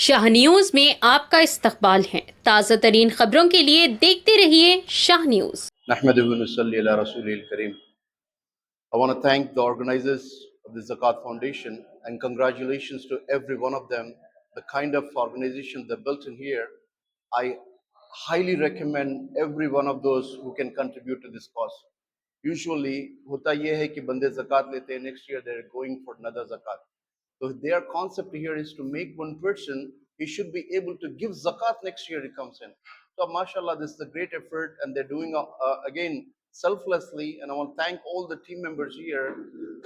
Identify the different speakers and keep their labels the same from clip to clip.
Speaker 1: Shah news में आपका इस्तकबाल है। ताज़ा तरीन खबरों के लिए देखते रहिए शाह न्यूज।
Speaker 2: नहमदुहु व नसल्ली अला रसूलिल करीम। I want to thank the organizers of the Zakat Foundation and congratulations to every one of them. The kind of organization they built in here, I highly recommend every one of those who can contribute to this cause. Usually होता ये है कि बंदे ज़कात लेते हैं, next year they're going for another zakat. So their concept here is to make one person, he should be able to give zakat next year he comes in. So mashallah, this is a great effort and they're doing again selflessly. And I want to thank all the team members here.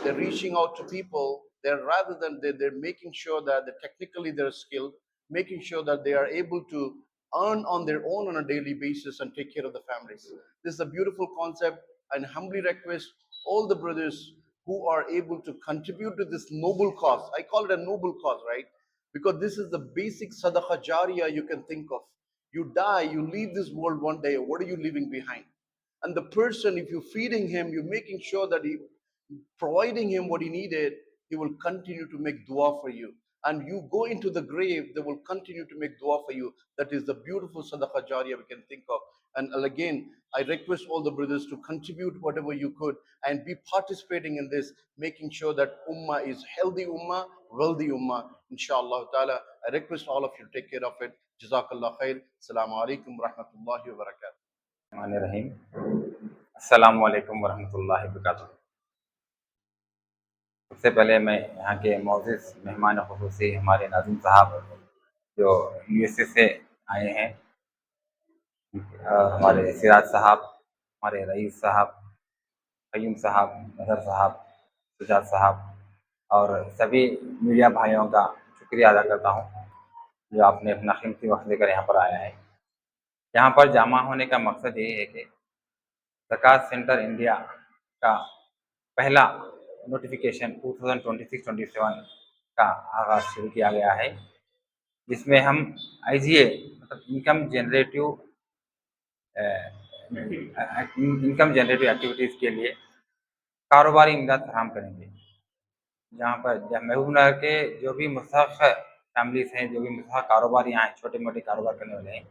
Speaker 2: They're reaching out to people. They're rather than they're making sure that technically they're skilled, making sure that they are able to earn on their own on a daily basis and take care of the families. This is a beautiful concept and humbly request all the brothers who are able to contribute to this noble cause. I call it a noble cause, right? Because this is the basic sadaqah jariyah you can think of. You die, you leave this world one day. What are you leaving behind? And the person, if you're feeding him, you're making sure that he providing him what he needed, he will continue to make dua for you. And you go into the grave, they will continue to make dua for you. That is the beautiful sadaqah jariyah we can think of. And again, I request all the brothers to contribute whatever you could and be participating in this, making sure that ummah is healthy ummah, wealthy ummah. Inshallah ta'ala, I request all of you to take care of it. Jazakallah khair. Assalamu alaikum wa rahmatullahi wa barakatuh.
Speaker 3: रहीम। अस्सलाम वालेकुम वरहमतुल्लाहि वबरकातुहू। सबसे पहले मैं यहाँ के मोअज़्ज़िज़ मेहमान ख़ुसूसी हमारे नाज़िम साहब जो यूएसए से आए हैं, हमारे सिराज साहब, हमारे रईस साहब, क़य्यूम साहब, नज़र साहब, सुजात साहब और सभी मीडिया भाइयों का शुक्रिया अदा करता हूँ जो आपने अपना कीमती वक्त लेकर यहाँ पर आया है। यहाँ पर जमा होने का मकसद ये है कि ज़कात सेंटर इंडिया का पहला नोटिफिकेशन 2026-27 का आगाज़ शुरू किया गया है, जिसमें हम IGA मतलब इनकम जनरेटिव एक्टिविटीज़ के लिए कारोबारी इमदाद फराहम करेंगे। जहाँ पर महबूबनगर के जो भी मुस्तहक़ फैमिलीज़ हैं, जो भी मुस्तहक़ कारोबारी यहाँ छोटे मोटे कारोबार करने वाले हैं,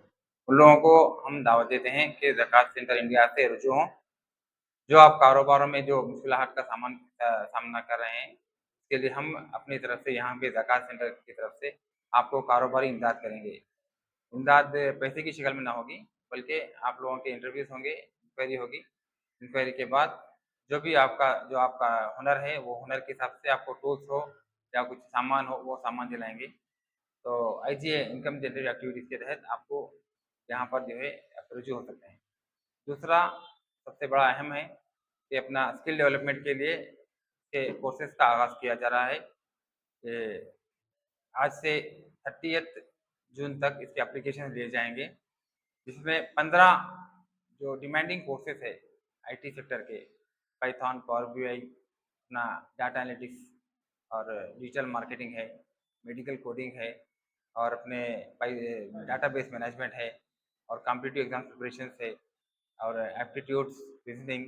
Speaker 3: उन लोगों को हम दावत देते हैं कि ज़कात सेंटर इंडिया से रुजू हों। जो आप कारोबारों में जो मुश्किलात का सामना कर रहे हैं, इसके लिए हम अपनी तरफ से यहाँ पे ज़कात सेंटर की तरफ से आपको कारोबारी इमदाद करेंगे। इमदाद पैसे की शक्ल में ना होगी, बल्कि आप लोगों के इंटरव्यूज़ होंगे, इंक्वायरी होगी। इंक्वायरी के बाद जो आपका हुनर है, वो हुनर के हिसाब से आपको टूल्स हो या कुछ सामान हो, वो सामान दिलाएँगे। तो IGA इनकम जनरेटिव एक्टिविटीज़ के तहत आपको यहाँ पर जो है रुजू हो सकते हैं। दूसरा सबसे बड़ा अहम है कि अपना स्किल डेवलपमेंट के लिए के कोर्सेज़ का आगाज़ किया जा रहा है। आज से 30 जून तक इसके एप्लीकेशन लिए जाएंगे, जिसमें 15 जो डिमांडिंग कोर्सेज़ है IT सेक्टर के, पाइथन, पावर BI, अपना डाटा एनालिटिक्स और डिजिटल मार्केटिंग है, मेडिकल कोडिंग है और अपने डाटाबेस मैनेजमेंट है और कॉम्पिटिटिव एग्जाम प्रिपरेशन है और aptitudes, reasoning,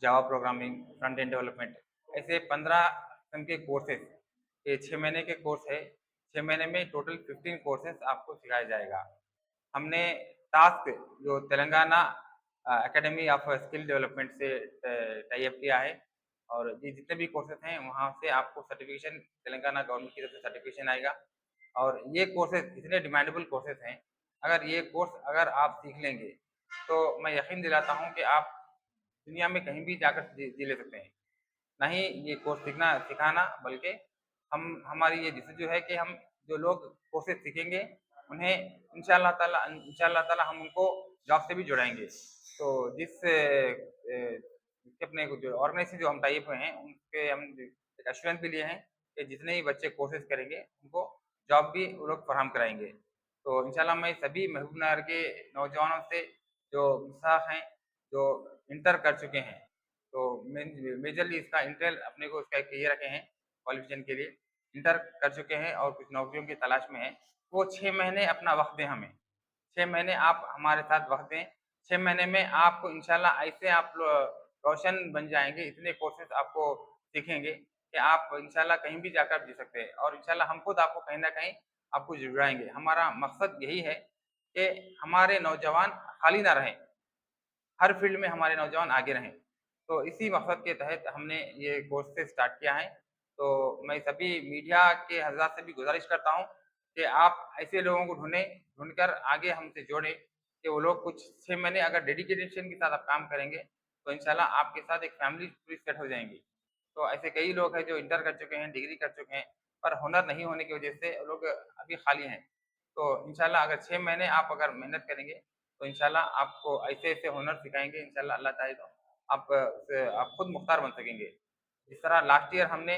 Speaker 3: Java programming, front end development, ऐसे 15 किस्म के कोर्सेज। ये 6 महीने के कोर्स है। 6 महीने में टोटल 15 कोर्सेज आपको सिखाया जाएगा। हमने टास्क जो Telangana academy of skill development से टाई अप किया है और ये जितने भी कोर्सेज हैं वहाँ से आपको सर्टिफिकेशन तेलंगाना गवर्नमेंट की तरफ से सर्टिफिकेशन आएगा। और ये कोर्सेज इतने डिमांडेबल कोर्सेज हैं, अगर आप सीख लेंगे तो मैं यकीन दिलाता हूँ कि आप दुनिया में कहीं भी जाकर जी ले सकते हैं। नहीं ये कोर्स सिखाना, बल्कि हमारी ये डिसीजन है कि हम जो लोग कोर्सेज सीखेंगे उन्हें इंशाअल्लाह ताला हम उनको जॉब से भी जुड़ाएंगे। तो अपने जो ऑर्गेनाइजेशन जो हम टाइप हुए हैं उनके हम एक एश्योरेंस भी लिए हैं कि जितने ही बच्चे कोर्सेज करेंगे उनको जॉब भी वो लोग फराहम कराएंगे। तो इंशाल्लाह मैं सभी महबूबनगर के नौजवानों से जो मुस्तहक़ हैं, जो इंटर कर चुके हैं, तो मेजरली इसका इंटर अपने को इसका ये रखे हैं क्वालिफिकेशन के लिए, इंटर कर चुके हैं और कुछ नौकरियों की तलाश में हैं, वो 6 महीने अपना वक्त दें हमें। 6 महीने आप हमारे साथ वक्त दें। 6 महीने में आपको इंशाल्लाह ऐसे आप रोशन बन जाएंगे, इतने कोर्सेज आपको सीखेंगे कि आप इंशाल्लाह कहीं भी जाकर जी सकते हैं और इंशाल्लाह हम खुद आपको कहीं ना कहीं आपको जुड़ाएंगे। हमारा मकसद यही है कि हमारे नौजवान खाली ना रहें, हर फील्ड में हमारे नौजवान आगे रहें। तो इसी मकसद के तहत हमने ये कोर्सेज़ स्टार्ट किया है। तो मैं सभी मीडिया के हज़रात से भी गुज़ारिश करता हूँ कि आप ऐसे लोगों को ढूँढकर आगे हमसे जोड़ें कि वो लोग कुछ 6 महीने अगर डेडिकेशन के साथ आप काम करेंगे, तो इंशाल्लाह आपके साथ एक फैमिली पूरी सेट हो जाएँगी। तो ऐसे कई लोग हैं जो इंटर कर चुके हैं, डिग्री कर चुके हैं, पर हुनर नहीं होने की वजह से वो लोग अभी खाली हैं। तो इंशाल्लाह अगर 6 महीने आप अगर मेहनत करेंगे, तो इंशाल्लाह आपको ऐसे-ऐसे हुनर सिखाएँगे, इंशाल्लाह अल्लाह चाहे तो आप खुद मुख्तार बन सकेंगे। जिस तरह लास्ट ईयर हमने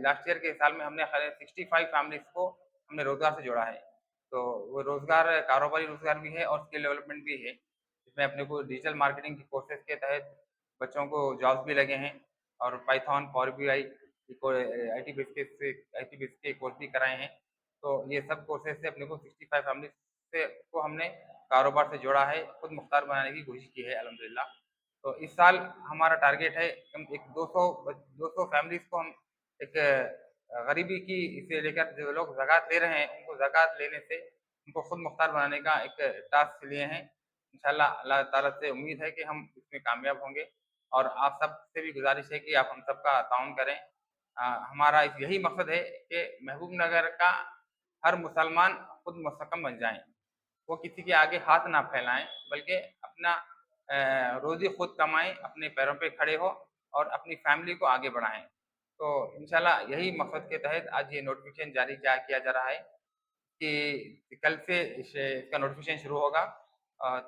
Speaker 3: लास्ट ईयर के साल में हमने 65 फैमिलीज़ को हमने रोज़गार से जोड़ा है। तो वो रोज़गार कारोबारी रोज़गार भी है और स्किल डेवलपमेंट भी है। इसमें अपने को डिजिटल मार्केटिंग के कोर्सेज़ के तहत बच्चों को जॉब्स भी लगे हैं और पाइथन, पावर बीआई को आईटी बेस के कोर्स भी कराए हैं। तो ये सब कोर्सेज़ से अपने को 65 फैमिलीज़ से को हमने कारोबार से जोड़ा है, खुद मुख्तार बनाने की कोशिश की है अल्हम्दुलिल्लाह। तो इस साल हमारा टारगेट है हम एक 200 फैमिलीज़ को हम एक गरीबी की इसे लेकर जो लोग ज़कात ले रहे हैं, उनको ज़कात लेने से उनको खुद मुख्तार बनाने का एक टास्क लिए हैं। इंशाअल्लाह अल्लाह ताला से उम्मीद है कि हम इसमें कामयाब होंगे और आप सब से भी गुज़ारिश है कि आप हम सबका ताउन करें। हमारा यही मकसद है कि महबूब नगर का हर मुसलमान खुद मुस्तकम बन जाएँ। वो किसी के आगे हाथ ना फैलाएँ, बल्कि अपना रोज़ी खुद कमाएँ, अपने पैरों पे खड़े हों और अपनी फैमिली को आगे बढ़ाएँ। तो इंशाल्लाह यही मकसद के तहत आज ये नोटिफ़िकेशन जारी किया जा रहा है कि कल से इसका नोटिफ़िकेशन शुरू होगा।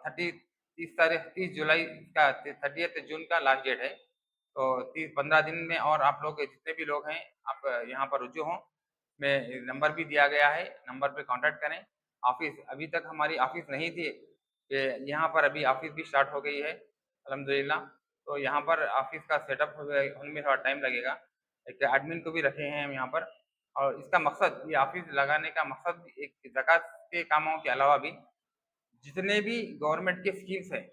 Speaker 3: 30 जुलाई का 30th जून का लास्ट डेट है। तो 15 दिन में और आप लोग जितने भी लोग हैं, आप यहाँ पर रुजू हों। में नंबर भी दिया गया है, नंबर पे कॉन्टैक्ट करें। ऑफ़िस अभी तक हमारी ऑफ़िस नहीं थी, यहाँ पर अभी ऑफ़िस भी स्टार्ट हो गई है अल्हम्दुलिल्लाह। तो यहाँ पर ऑफ़िस का सेटअप होने में थोड़ा टाइम लगेगा। एक एडमिन को भी रखे हैं हम यहाँ पर और इसका मकसद ये ऑफ़िस लगाने का मकसद एक ज़कात के कामों के अलावा भी जितने भी गवर्नमेंट के स्कीम्स हैं,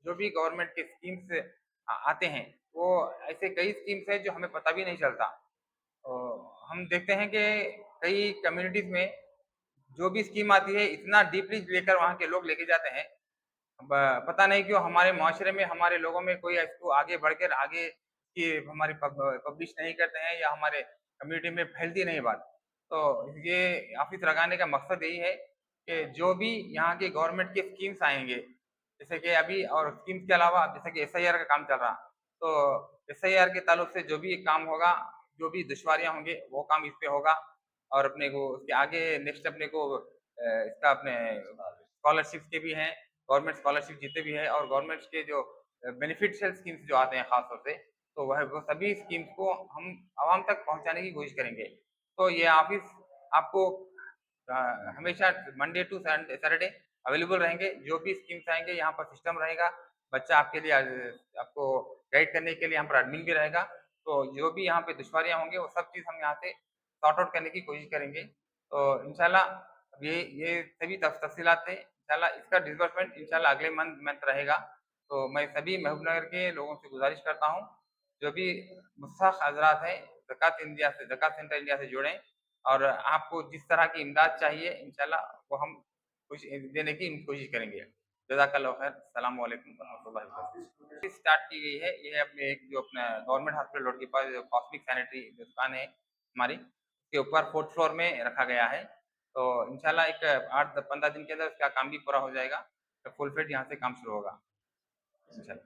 Speaker 3: जो भी गवर्नमेंट के स्कीम्स आते हैं, वो ऐसे कई स्कीम्स हैं जो हमें पता भी नहीं चलता। हम देखते हैं कि कई कम्युनिटीज़ में जो भी स्कीम आती है, इतना डीपली लेकर वहाँ के लोग लेके जाते हैं। पता नहीं क्यों हमारे माशरे में, हमारे लोगों में कोई इसको आगे बढ़कर आगे की हमारी पब्लिश नहीं करते हैं या हमारे कम्युनिटी में फैलती नहीं बात। तो ये ऑफ़िस लगाने का मकसद यही है कि जो भी यहाँ की गवर्नमेंट की स्कीम्स आएँगे, जैसे कि अभी और स्कीम्स के अलावा जैसे कि एसआईआर का काम चल रहा, तो एसआईआर के ताल्लुक से जो भी काम होगा, जो भी दुश्वारियाँ होंगे, वो काम इस पे होगा और अपने को उसके आगे नेक्स्ट अपने को इसका अपने स्कॉलरशिप्स के भी हैं, गवर्नमेंट स्कॉलरशिप जितने भी हैं और गवर्नमेंट के जो बेनिफिशियल स्कीम्स जो आते हैं ख़ास तौर से, तो वो सभी स्कीम्स को हम आवाम तक पहुँचाने की कोशिश करेंगे। तो ये ऑफ़िस आपको हमेशा मंडे टू सैटरडे अवेलेबल रहेंगे। जो भी स्कीम्स आएँगे यहाँ पर सिस्टम रहेगा। बच्चा आपके लिए आपको गाइड करने के लिए यहाँ पर एडमिन भी रहेगा। तो जो भी यहाँ पे दुश्वारियाँ होंगी वो सब चीज़ हम यहाँ से सॉर्ट आउट करने की कोशिश करेंगे। तो इंशाल्लाह ये सभी तफ़सीलात थे। इंशाल्लाह इसका डिसबर्समेंट इंशाल्लाह अगले मंथ रहेगा। तो मैं सभी महबूबनगर के लोगों से गुज़ारिश करता हूँ, जो भी मुस्तहिक़ हज़रात हैं, ज़कात सेंटर इंडिया से जुड़ें और आपको जिस तरह की इमदाद चाहिए इंशाल्लाह वो हम देने की कोशिश करेंगे। जज़ाकल्लाहु खैर। अस्सलामु अलैकुम व रहमतुल्लाहि व बरकातहू। स्टार्ट की गई है, ये है अपने एक जो अपना गवर्नमेंट हॉस्पिटल रोड के पास जो कॉस्मिक सैनिटरी जो दुकान है हमारी, उसके ऊपर 4th फ्लोर में रखा गया है। तो इंशाल्लाह एक 8-15 दिन के अंदर इसका काम भी पूरा हो जाएगा। तो फुल फ्लेज यहाँ से काम शुरू होगा इंशाल्लाह।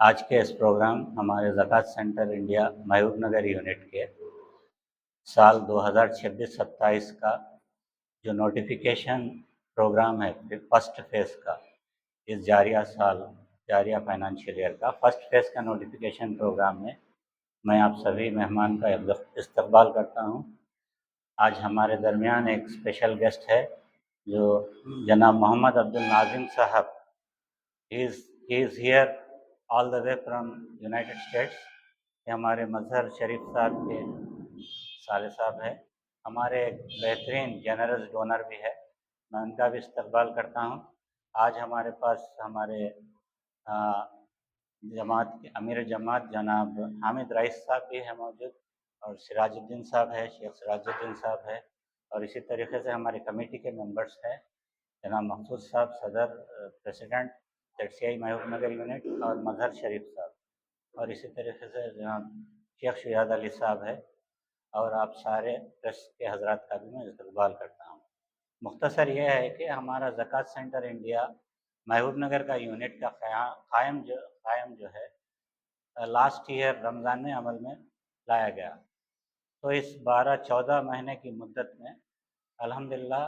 Speaker 4: आज के इस प्रोग्राम हमारे ज़कात सेंटर इंडिया महबूब नगर यूनिट के साल 2026-27 का जो नोटिफिकेशन प्रोग्राम है फर्स्ट फेज़ का, इस जारिया फाइनेंशियल ईयर का फर्स्ट फेज़ का नोटिफिकेशन प्रोग्राम में मैं आप सभी मेहमान का इस्तकबाल करता हूँ। आज हमारे दरमियान एक स्पेशल गेस्ट है जो जनाब मोहम्मद अब्दुल नाज़िम साहब। He is here all the way from United states. ये हमारे मजहर शरीफ साहब के साले साहब है, हमारे एक बेहतरीन जनरस डोनर भी है, मैं उनका भी इस्तकबाल करता हूँ। आज हमारे पास हमारे जमात के अमीर जमात जनाब हामिद रईस साहब भी है मौजूद, और सिराजुद्दीन साहब है, शेख सिराजुद्दीन साहब है, और इसी तरीके से हमारे कमेटी के मेंबर्स हैं जनाब मखसूद साहब सदर प्रेसिडेंट ZCI महबूब नगर यूनिट, और मजहर शरीफ साहब, और इसी तरीके से जनाब शेख शुजात अली साहब है, और आप सारे प्रेस के हजरात का भी मैं इस्तकबाल करता हूँ। मुख्तसर यह है कि हमारा ज़कात सेंटर इंडिया महबूब नगर का यूनिट का कायम जो है लास्ट ईयर रमज़ान में अमल में लाया गया। तो इस 12-14 महीने की मुद्दत में अल्हम्दुलिल्लाह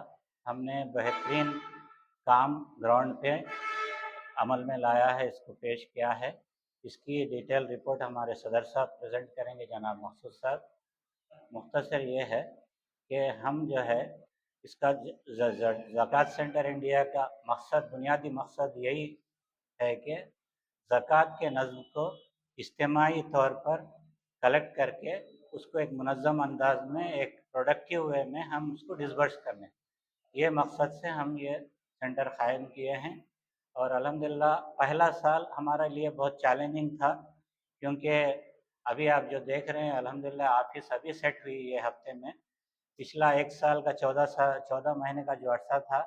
Speaker 4: हमने बेहतरीन काम ग्राउंड पे अमल में लाया है, इसको पेश किया है। इसकी डिटेल रिपोर्ट हमारे सदर साहब प्रेजेंट करेंगे जनाब मखसूद साहब। मुख्तसर ये है कि हम जो है इसका ज़कात सेंटर इंडिया का मकसद, बुनियादी मकसद यही है कि ज़कात के नज़्म को इज्तिमाई तौर पर कलेक्ट करके उसको एक मुनज़्ज़म अंदाज में एक प्रोडक्टिव वे में हम उसको डिसबर्स करने, ये मकसद से हम ये सेंटर कायम किए हैं। और अल्हम्दुलिल्लाह पहला साल हमारे लिए बहुत चैलेंजिंग था, क्योंकि अभी आप जो देख रहे हैं अल्हम्दुलिल्लाह ऑफिस अभी सेट हुई है हफ्ते में। पिछला 1 साल का 14 महीने का जो अर्सा था,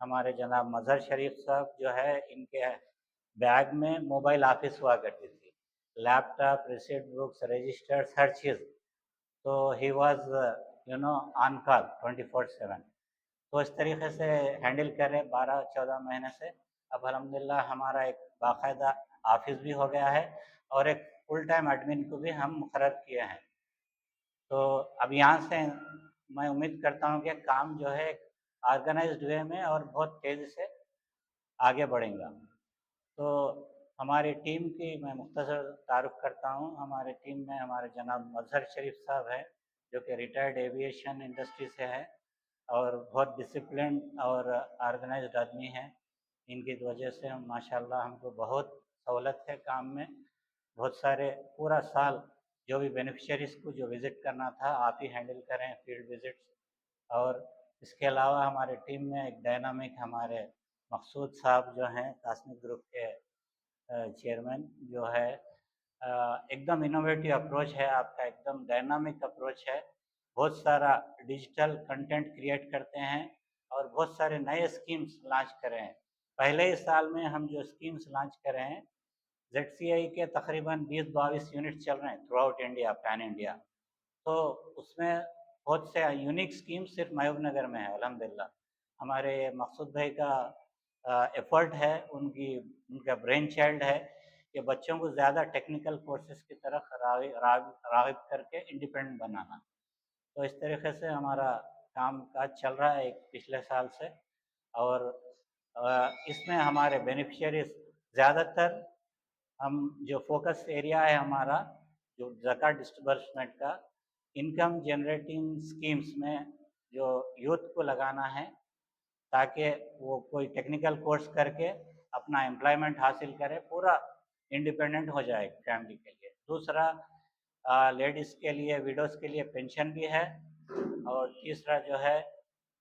Speaker 4: हमारे जनाब मजहर शरीफ साहब जो है इनके बैग में मोबाइल ऑफिस हुआ करती थी, लैपटॉप, रिसिप्ट बुक्स, रजिस्टर्स, हर चीज़। तो ही वाज ऑन कॉल 24/7। तो इस तरीके से हैंडल कर रहे 12-14 महीने से। अब अल्हम्दुलिल्लाह हमारा एक बाकायदा ऑफिस भी हो गया है, और एक फुल टाइम एडमिन को भी हम मुकर्रर किए हैं। तो अब यहाँ से मैं उम्मीद करता हूँ कि काम जो है ऑर्गेनाइज्ड वे में और बहुत तेज़ी से आगे बढ़ेगा। तो हमारी टीम की मैं मुख्तसर तारुफ़ करता हूँ। हमारे टीम में हमारे जनाब मजहर शरीफ साहब हैं, जो कि रिटायर्ड एविएशन इंडस्ट्री से हैं और बहुत डिसिप्लिन और ऑर्गेनाइज्ड आदमी हैं। इनकी वजह से हम माशाल्लाह हमको बहुत सहूलत है काम में। बहुत सारे पूरा साल जो भी बेनिफिशरीज़ को जो विज़िट करना था आप ही हैंडल करें, फील्ड विज़िट्स। और इसके अलावा हमारे टीम में एक डायनामिक हमारे मकसूद साहब जो हैं कास्मिक ग्रुप के चेयरमैन, जो है एकदम इनोवेटिव अप्रोच है आपका, एकदम डायनामिक अप्रोच है। बहुत सारा डिजिटल कंटेंट क्रिएट करते हैं और बहुत सारे नए स्कीम्स लॉन्च करे हैं। पहले ही साल में हम जो स्कीम्स लॉन्च करे हैं, ZCI के तकरीबन 20-22 यूनिट चल रहे हैं through out India, pan India. तो उसमें बहुत से यूनिक स्कीम्स सिर्फ महबूब नगर में है अल्हम्दुलिल्लाह। हमारे मकसूद भाई का एफर्ट है, उनका ब्रेन चाइल्ड है कि बच्चों को ज़्यादा टेक्निकल कोर्सेज की तरफ राग़िब करके इंडिपेंडेंट बनाना। तो इस तरीके से हमारा काम काज चल रहा है एक पिछले साल से। और इसमें हमारे बेनिफिशरीज़ ज़्यादातर हम जो फोकस एरिया है हमारा, जो ज़कात डिस्बर्समेंट का, इनकम जनरेटिंग स्कीम्स में जो यूथ को लगाना है, ताकि वो कोई टेक्निकल कोर्स करके अपना एम्प्लॉयमेंट हासिल करे, पूरा इंडिपेंडेंट हो जाए फैमिली के लिए। दूसरा, लेडीज़ के लिए, विडोज़ के लिए पेंशन भी है। और तीसरा जो है,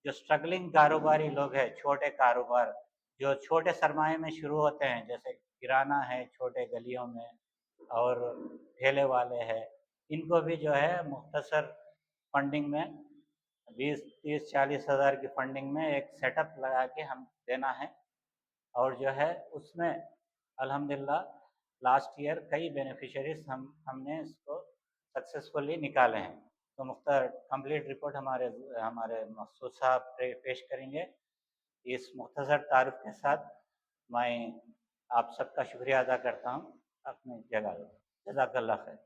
Speaker 4: जो स्ट्रगलिंग कारोबारी लोग हैं, छोटे कारोबार जो छोटे सरमाए में शुरू होते हैं, जैसे किराना है छोटे गलियों में और ठेले वाले हैं, इनको भी जो है मुख्तसर फंडिंग में 20-30-40 हज़ार की फंडिंग में एक सेटअप लगा के हम देना है। और जो है उसमें अल्हम्दुलिल्लाह लास्ट ईयर कई बेनिफिशरीज़ हमने इसको सक्सेसफुली निकाले हैं। तो मुख्तर कंप्लीट रिपोर्ट हमारे मकसूद साहब पेश करेंगे। इस मुख्तसर तारुफ़ के साथ मैं आप सबका शुक्रिया अदा करता हूँ। अपनी जगह जज़ाकल्लाह खैर।